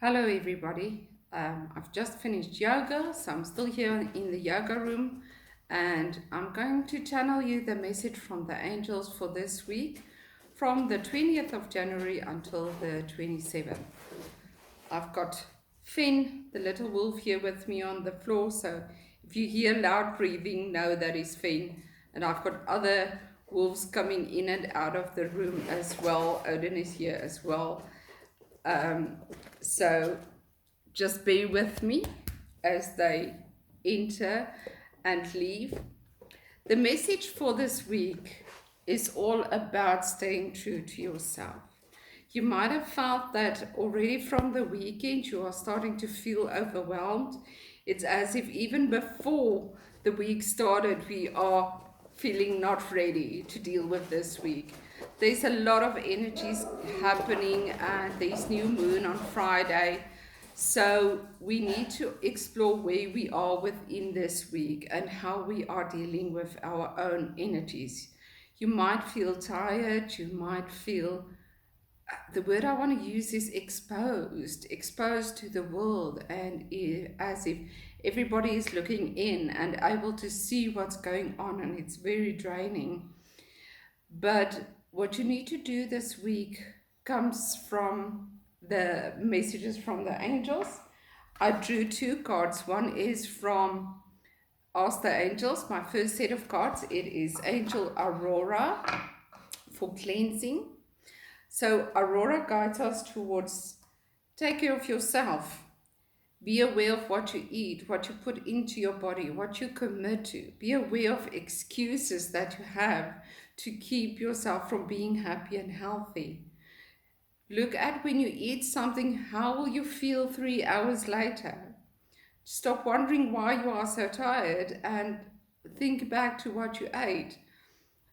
Hello, everybody. I've just finished yoga, so I'm still here in the yoga room, and I'm going to channel you the message from the angels for this week from the 20th of January until the 27th. I've got Finn, the little wolf, here with me on the floor, so if you hear loud breathing, know that is Finn. And I've got other wolves coming in and out of the room as well. Odin is here as well. Um, so just bear with me as they enter and leave. The message for this week is all about staying true to yourself. You might have felt that already from the weekend you are starting to feel overwhelmed. It's as if even before the week started, we are feeling not ready to deal with this week. There's a lot of energies happening, and there's new moon on Friday. So we need to explore where we are within this week and how we are dealing with our own energies. You might feel tired, you might feel, the word I want to use is exposed to the world, and as if everybody is looking in and able to see what's going on, and it's very draining. But what you need to do this week comes from the messages from the angels. I drew two cards. One is from Ask the Angels, my first set of cards. It is Angel Aurora for cleansing. So Aurora guides us towards take care of yourself. Be aware of what you eat, what you put into your body, what you commit to. Be aware of excuses that you have to keep yourself from being happy and healthy. Look at when you eat something, how will you feel 3 hours later? Stop wondering why you are so tired and think back to what you ate.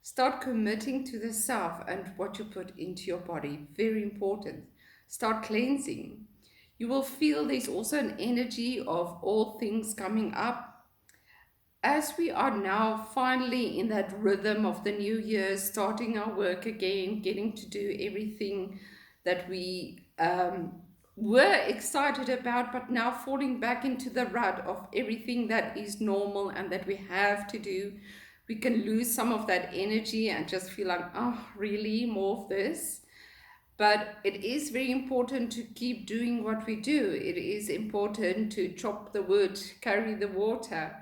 Start committing to the self and what you put into your body. Very important. Start cleansing. You will feel there's also an energy of all things coming up. As we are now finally in that rhythm of the new year, starting our work again, getting to do everything that we were excited about, but now falling back into the rut of everything that is normal and that we have to do, we can lose some of that energy and just feel like, oh, really, more of this. But it is very important to keep doing what we do. It is important to chop the wood, carry the water.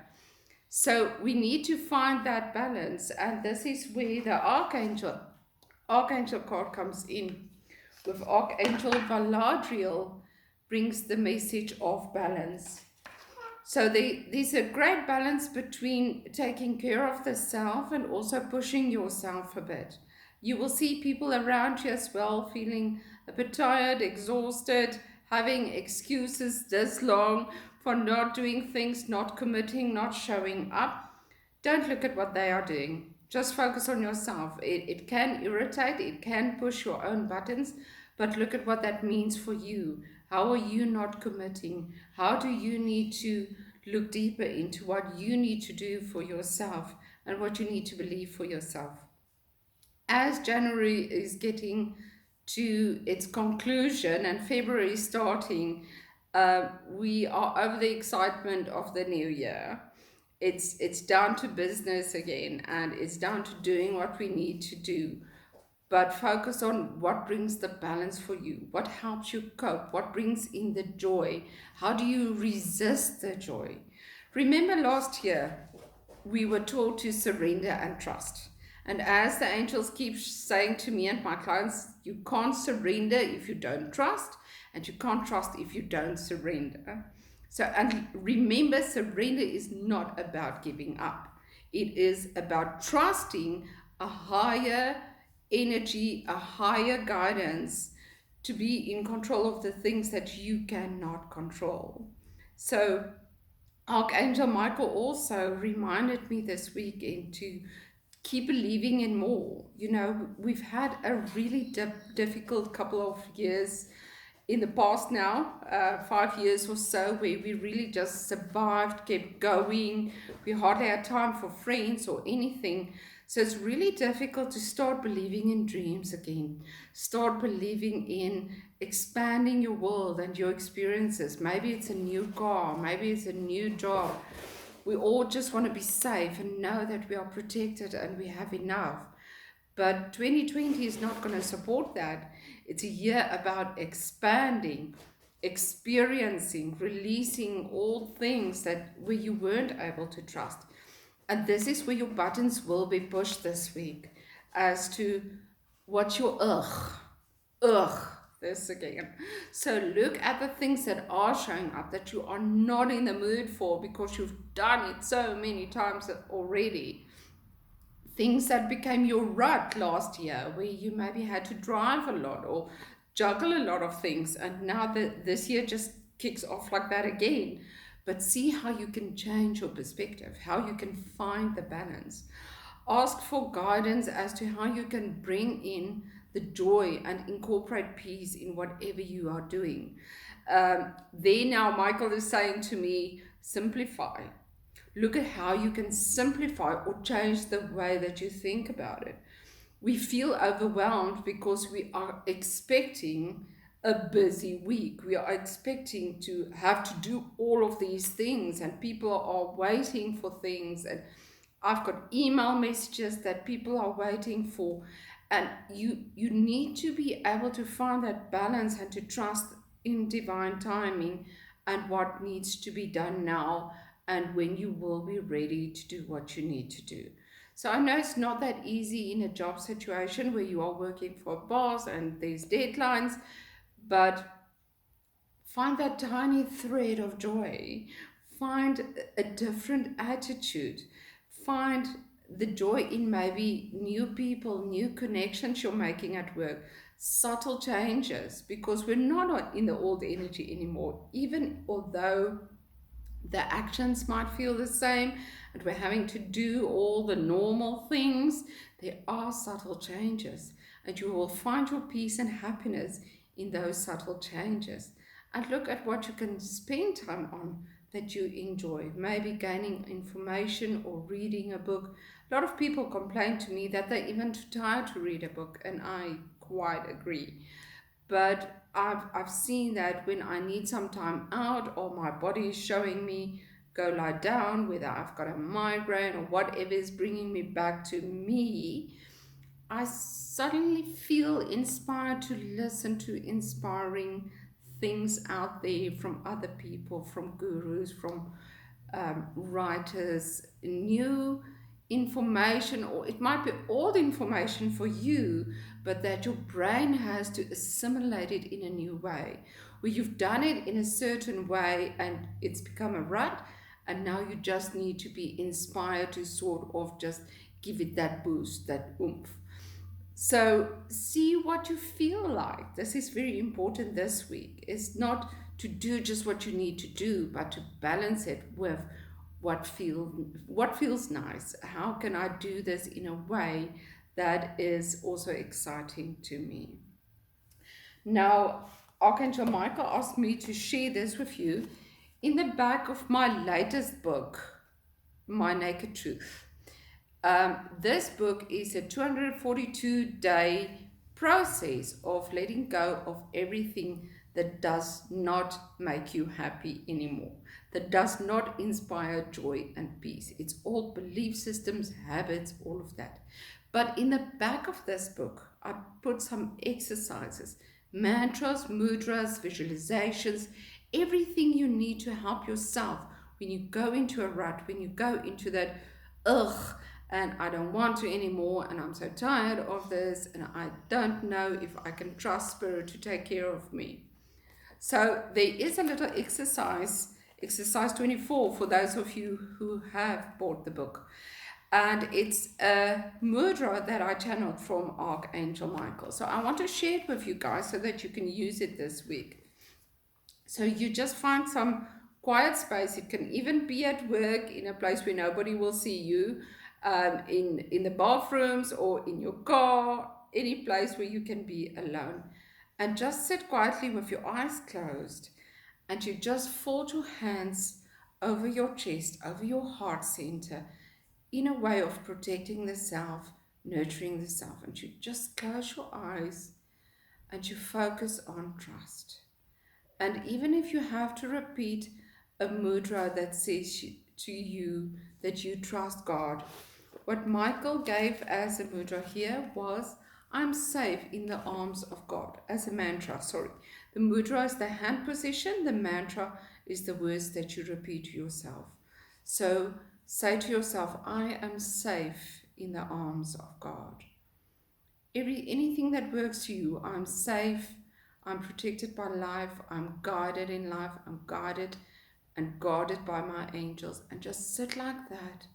So we need to find that balance, and this is where the Archangel card comes in. With Archangel Valadriel brings the message of balance. So there's a great balance between taking care of the self and also pushing yourself a bit. You will see people around you as well feeling a bit tired, exhausted, having excuses this long for not doing things, not committing, not showing up. Don't look at what they are doing. Just focus on yourself. It can irritate, it can push your own buttons, but look at what that means for you. How are you not committing? How do you need to look deeper into what you need to do for yourself and what you need to believe for yourself? As January is getting to its conclusion and February starting, we are over the excitement of the new year. It's down to business again, and it's down to doing what we need to do. But focus on what brings the balance for you, what helps you cope, what brings in the joy, how do you resist the joy. Remember last year, we were taught to surrender and trust. And as the angels keep saying to me and my clients, you can't surrender if you don't trust, and you can't trust if you don't surrender. So, and remember, surrender is not about giving up. It is about trusting a higher energy, a higher guidance to be in control of the things that you cannot control. So Archangel Michael also reminded me this weekend to keep believing in more. You know, we've had a really difficult couple of years in the past now, 5 years or so, where we really just survived, kept going. We hardly had time for friends or anything. So it's really difficult to start believing in dreams again, start believing in expanding your world and your experiences. Maybe it's a new car, maybe it's a new job. We all just want to be safe and know that we are protected and we have enough. But 2020 is not going to support that. It's a year about expanding, experiencing, releasing all things that where you weren't able to trust. And this is where your buttons will be pushed this week as to what's your ugh, this again. So look at the things that are showing up that you are not in the mood for because you've done it so many times already. Things that became your rut last year, where you maybe had to drive a lot or juggle a lot of things, and now that this year just kicks off like that again. But see how you can change your perspective, how you can find the balance. Ask for guidance as to how you can bring in the joy and incorporate peace in whatever you are doing. There now, Michael is saying to me, simplify. Look at how you can simplify or change the way that you think about it. We feel overwhelmed because we are expecting a busy week. We are expecting to have to do all of these things, and people are waiting for things. And I've got email messages that people are waiting for. And you need to be able to find that balance and to trust in divine timing and what needs to be done now and when you will be ready to do what you need to do. So I know it's not that easy in a job situation where you are working for a boss and there's deadlines, but find that tiny thread of joy. Find a different attitude. Find the joy in maybe new people, new connections you're making at work, subtle changes, because we're not in the old energy anymore. Even although the actions might feel the same and we're having to do all the normal things, there are subtle changes, and you will find your peace and happiness in those subtle changes. And look at what you can spend time on that you enjoy, maybe gaining information or reading a book. A lot of people complain to me that they're even too tired to read a book, and I quite agree. But I've seen that when I need some time out or my body is showing me go lie down, whether I've got a migraine or whatever is bringing me back to me, I suddenly feel inspired to listen to inspiring things out there from other people, from gurus, from writers, new information, or it might be old information for you, but that your brain has to assimilate it in a new way, where you've done it in a certain way and it's become a rut, and now you just need to be inspired to sort of just give it that boost, that oomph. So see what you feel like. This is very important this week. It's not to do just what you need to do, but to balance it with what feels nice. How can I do this in a way that is also exciting to me? Now, Archangel Michael asked me to share this with you in the back of my latest book, My Naked Truth. This book is a 242-day process of letting go of everything that does not make you happy anymore, that does not inspire joy and peace. It's all belief systems, habits, all of that. But in the back of this book, I put some exercises, mantras, mudras, visualizations, everything you need to help yourself when you go into a rut, when you go into that ugh, and I don't want to anymore, and I'm so tired of this, and I don't know if I can trust Spirit to take care of me. So there is a little exercise 24 for those of you who have bought the book. And it's a mudra that I channeled from Archangel Michael. So I want to share it with you guys so that you can use it this week. So you just find some quiet space. It can even be at work, in a place where nobody will see you, in the bathrooms or in your car, any place where you can be alone. And just sit quietly with your eyes closed, and you just fold your hands over your chest, over your heart center, in a way of protecting the self, nurturing the self. And you just close your eyes and you focus on trust. And even if you have to repeat a mudra that says to you that you trust God, what Michael gave as a mudra here was, I'm safe in the arms of God, as a mantra, sorry. The mudra is the hand position, the mantra is the words that you repeat to yourself. So say to yourself, I am safe in the arms of God. Anything that works for you, I'm safe, I'm protected by life, I'm guided in life, I'm guided and guarded by my angels. And just sit like that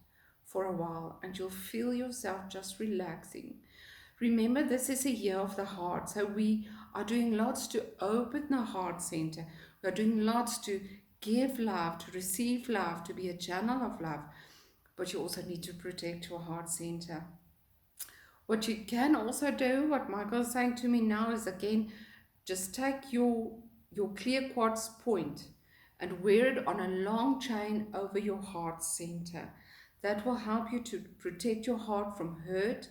for a while and you'll feel yourself just relaxing. Remember, this is a year of the heart, so we are doing lots to open the heart center. We are doing lots to give love, to receive love, to be a channel of love, but you also need to protect your heart center. What you can also do, what Michael is saying to me now, is again, just take your clear quartz point and wear it on a long chain over your heart center. That will help you to protect your heart from hurt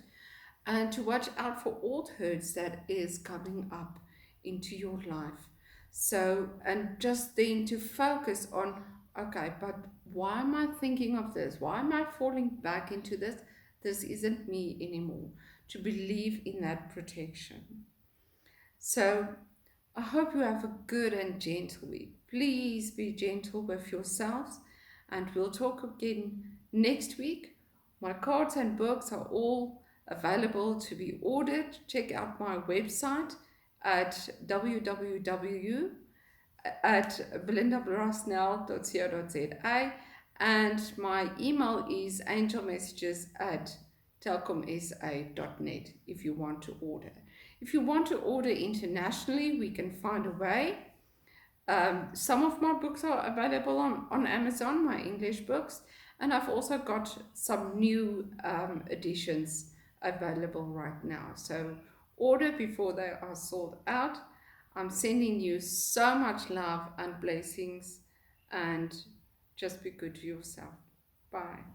and to watch out for all hurts that is coming up into your life. So, and just then to focus on, okay, but why am I thinking of this? Why am I falling back into this? This isn't me anymore. To believe in that protection. So, I hope you have a good and gentle week. Please be gentle with yourselves, and we'll talk again next week. My cards and books are all available to be ordered. Check out my website at www at belindabrasnel.co.za, and my email is angelmessages@telcomsa.net if you want to order. If you want to order internationally, we can find a way. Some of my books are available on Amazon, my English books, and I've also got some new editions available right now. So order before they are sold out. I'm sending you so much love and blessings, and just be good to yourself. Bye.